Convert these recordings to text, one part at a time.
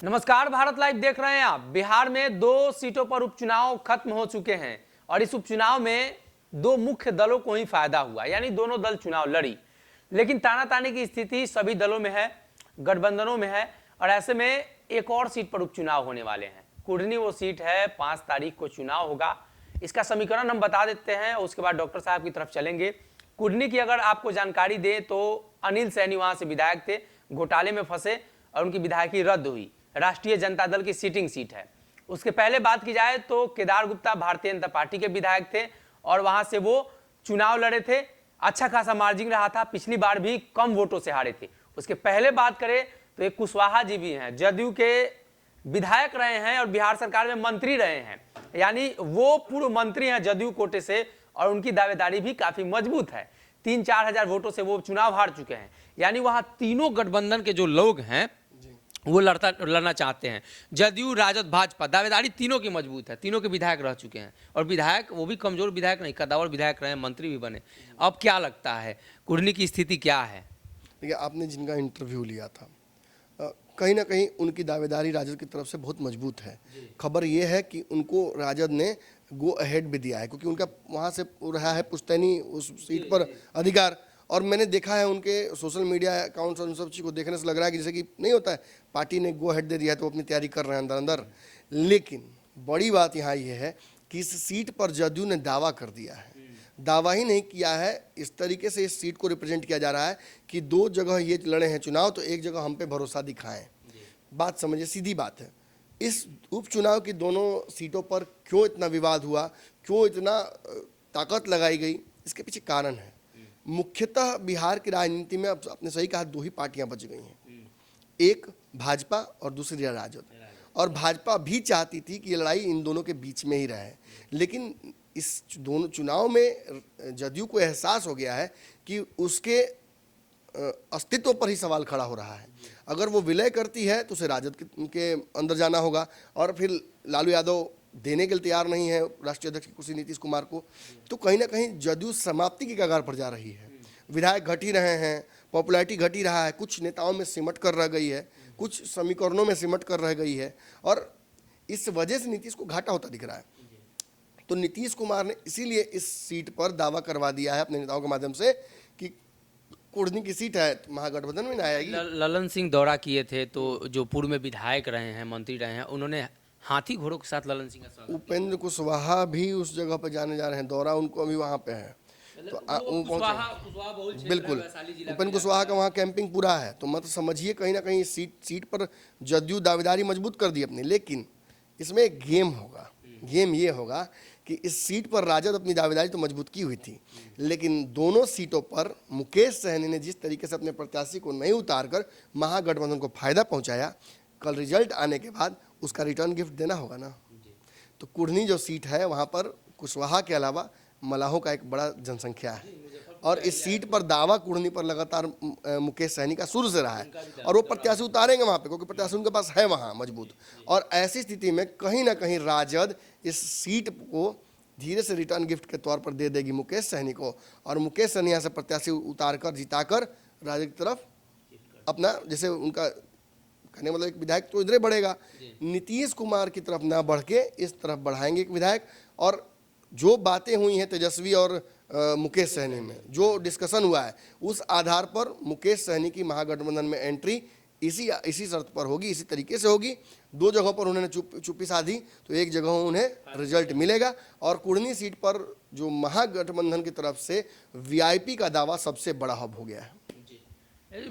नमस्कार, भारत लाइव देख रहे हैं आप। बिहार में 2 सीटों पर उपचुनाव खत्म हो चुके हैं और इस उपचुनाव में 2 मुख्य दलों को ही फायदा हुआ, यानी दोनों दल चुनाव लड़ी। लेकिन तानातानी की स्थिति सभी दलों में है, गठबंधनों में है और ऐसे में एक और सीट पर उपचुनाव होने वाले हैं। कुढ़नी वो सीट है, 5 तारीख को चुनाव होगा। इसका समीकरण हम बता देते हैं और उसके बाद डॉक्टर साहब की तरफ चलेंगे। कुढ़नी की अगर आपको जानकारी दें तो अनिल सैनी वहां से विधायक थे, घोटाले में फंसे और उनकी विधायकी रद्द हुई। राष्ट्रीय जनता दल की सीटिंग सीट है। उसके पहले बात की जाए तो केदार गुप्ता भारतीय जनता पार्टी के विधायक थे और वहां से वो चुनाव लड़े थे। अच्छा खासा मार्जिन रहा था, पिछली बार भी कम वोटों से हारे थे। उसके पहले बात करें तो एक कुशवाहा जी भी हैं, जदयू के विधायक रहे हैं और बिहार सरकार में मंत्री रहे हैं, यानी वो पूर्व मंत्री हैं जदयू कोटे से और उनकी दावेदारी भी काफी मजबूत है। 3-4 हजार वोटों से वो चुनाव हार चुके हैं, यानी वहां तीनों गठबंधन के जो लोग हैं वो लड़ना चाहते हैं। जदयू, राजद, भाजपा, दावेदारी तीनों की मजबूत है। तीनों के विधायक रह चुके हैं और विधायक वो भी कमजोर विधायक नहीं, कद्दावर विधायक रहे, मंत्री भी बने। अब क्या लगता है कुढ़नी की स्थिति क्या है? देखिए, आपने जिनका इंटरव्यू लिया था कहीं ना कहीं उनकी दावेदारी राजद की तरफ से बहुत मजबूत है। खबर ये है कि उनको राजद ने गो अहेड भी दिया है क्योंकि उनका वहाँ से रहा है पुश्तैनी उस सीट पर अधिकार। और मैंने देखा है उनके सोशल मीडिया अकाउंट्स और उन सब चीज़ को देखने से लग रहा है कि जैसे कि नहीं होता है, पार्टी ने गो अहेड दे दिया है तो वो अपनी तैयारी कर रहे हैं अंदर अंदर। लेकिन बड़ी बात यहाँ ये है कि इस सीट पर जदयू ने दावा कर दिया है। दावा ही नहीं किया है, इस तरीके से इस सीट को रिप्रेजेंट किया जा रहा है कि 2 जगह ये लड़े हैं चुनाव तो एक जगह हम पे भरोसा दिखाएं। बात समझिए, सीधी बात है। इस उपचुनाव की दोनों सीटों पर क्यों इतना विवाद हुआ, क्यों इतना ताकत लगाई गई, इसके पीछे कारण है। मुख्यतः बिहार की राजनीति में अब आपने सही कहा, 2 ही पार्टियां बच गई हैं, एक भाजपा और दूसरी राजद। और भाजपा भी चाहती थी कि ये लड़ाई इन दोनों के बीच में ही रहे, लेकिन इस दोनों चुनाव में जदयू को एहसास हो गया है कि उसके अस्तित्व पर ही सवाल खड़ा हो रहा है। अगर वो विलय करती है तो उसे राजद के अंदर जाना होगा और फिर लालू यादव देने के लिए तैयार नहीं है राष्ट्रीय अध्यक्ष की कुर्सी नीतीश कुमार को, तो कहीं ना कहीं जदयू समाप्ति की कगार पर जा रही है। विधायक घट ही रहे हैं, पॉपुलैरिटी घट ही रहा है, कुछ नेताओं में सिमट कर रह गई है, कुछ समीकरणों में सिमट कर रह गई है और इस वजह से नीतीश को घाटा होता दिख रहा है। तो नीतीश कुमार ने इसीलिए इस सीट पर दावा करवा दिया है अपने नेताओं के माध्यम से कि कुढ़नी की सीट है, महागठबंधन में ना आएगी। ललन सिंह दौरा किए थे तो जो पूर्व में विधायक रहे हैं, मंत्री रहे हैं, उन्होंने हाथी घोड़ों के साथ ललन सिंह का स्वागत। उपेंद्र कुशवाहा भी उस जगह पर जाने जा रहे हैं, दौरा उनको अभी वहाँ पे है। तो बिल्कुल उपेंद्र कुशवाहा का वहाँ कैंपिंग पूरा है। तो मत समझिए कहीं ना कहीं सीट पर जदयू दावेदारी मजबूत कर दी अपनी। लेकिन इसमें एक गेम होगा, गेम ये होगा कि इस सीट पर राजद अपनी दावेदारी तो मजबूत की हुई थी, लेकिन दोनों सीटों पर मुकेश सहनी ने जिस तरीके से अपने प्रत्याशी को नहीं उतारकर महागठबंधन को फायदा पहुंचाया, कल रिजल्ट आने के बाद उसका रिटर्न गिफ्ट देना होगा ना। तो कुढ़नी जो सीट है वहाँ पर कुशवाहा के अलावा मलाहों का एक बड़ा जनसंख्या है और इस सीट पर दावा कुढ़नी पर लगातार मुकेश सहनी का शुरू से रहा है और वो प्रत्याशी उतारेंगे वहाँ पे क्योंकि प्रत्याशी उनके पास है वहाँ मजबूत। और ऐसी स्थिति में कहीं ना कहीं राजद इस सीट को धीरे से रिटर्न गिफ्ट के तौर पर दे देगी मुकेश सहनी को और मुकेश सहनी यहाँ से प्रत्याशी उतार कर जिताकर राजद की तरफ अपना, जैसे उनका कहने मतलब एक विधायक तो इधर बढ़ेगा, नीतीश कुमार की तरफ ना बढ़ के इस तरफ बढ़ाएंगे एक विधायक। और जो बातें हुई हैं तेजस्वी और मुकेश सहनी में, जो डिस्कशन हुआ है, उस आधार पर मुकेश सहनी की महागठबंधन में एंट्री इसी शर्त पर होगी, इसी तरीके से होगी। 2 जगहों पर उन्होंने चुप्पी साधी तो एक जगह उन्हें रिजल्ट मिलेगा। और कुढ़नी सीट पर जो महागठबंधन की तरफ से वीआईपी का दावा सबसे बड़ा हब हो गया है।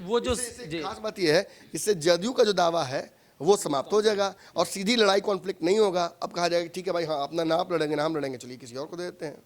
वो जो खास बात यह है, इससे जदयू का जो दावा है वो समाप्त हो जाएगा और सीधी लड़ाई कॉन्फ्लिक्ट नहीं होगा। अब कहा जाएगा ठीक है भाई, हाँ अपना ना आप लड़ेंगे ना हम लड़ेंगे, चलिए किसी और को दे देते हैं।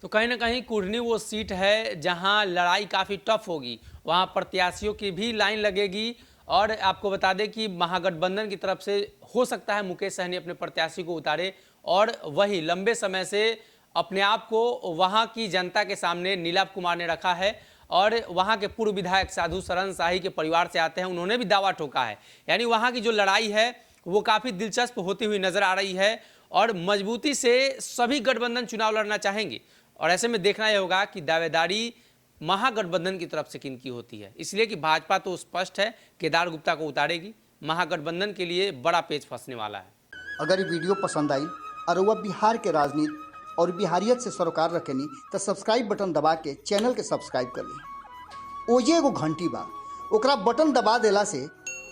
तो कहीं ना कहीं कुढ़नी वो सीट है जहां लड़ाई काफ़ी टफ होगी, वहां प्रत्याशियों की भी लाइन लगेगी। और आपको बता दें कि महागठबंधन की तरफ से हो सकता है मुकेश सहनी अपने प्रत्याशी को उतारे और वही लंबे समय से अपने आप को वहां की जनता के सामने नीलाभ कुमार ने रखा है और वहां के पूर्व विधायक साधु शरण शाही के परिवार से आते हैं, उन्होंने भी दावा ठोका है। यानी वहां की जो लड़ाई है वो काफ़ी दिलचस्प होती हुई नजर आ रही है और मजबूती से सभी गठबंधन चुनाव लड़ना चाहेंगे। और ऐसे में देखना यह होगा कि दावेदारी महागठबंधन की तरफ से किनकी होती है, इसलिए कि भाजपा तो स्पष्ट है केदार गुप्ता को उतारेगी, महागठबंधन के लिए बड़ा पेच फंसने वाला है। अगर ये वीडियो पसंद आई और वह बिहार के राजनीति और बिहारियत से सरोकार रखेनी तो सब्सक्राइब बटन दबा के चैनल के सब्सक्राइब कर ली। ओजे एगो घंटी बा, ओकरा बटन दबा देला से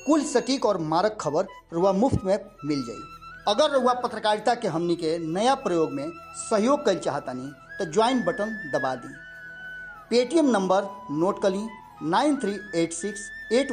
कुल सटीक और मारक खबर रुआ मुफ्त में मिल जाई। अगर रुआ पत्रकारिता के हमनी के नया प्रयोग में सहयोग कर चाहतानी तो ज्वाइन बटन दबा दी। पेटीएम नंबर नोट कर ली 938681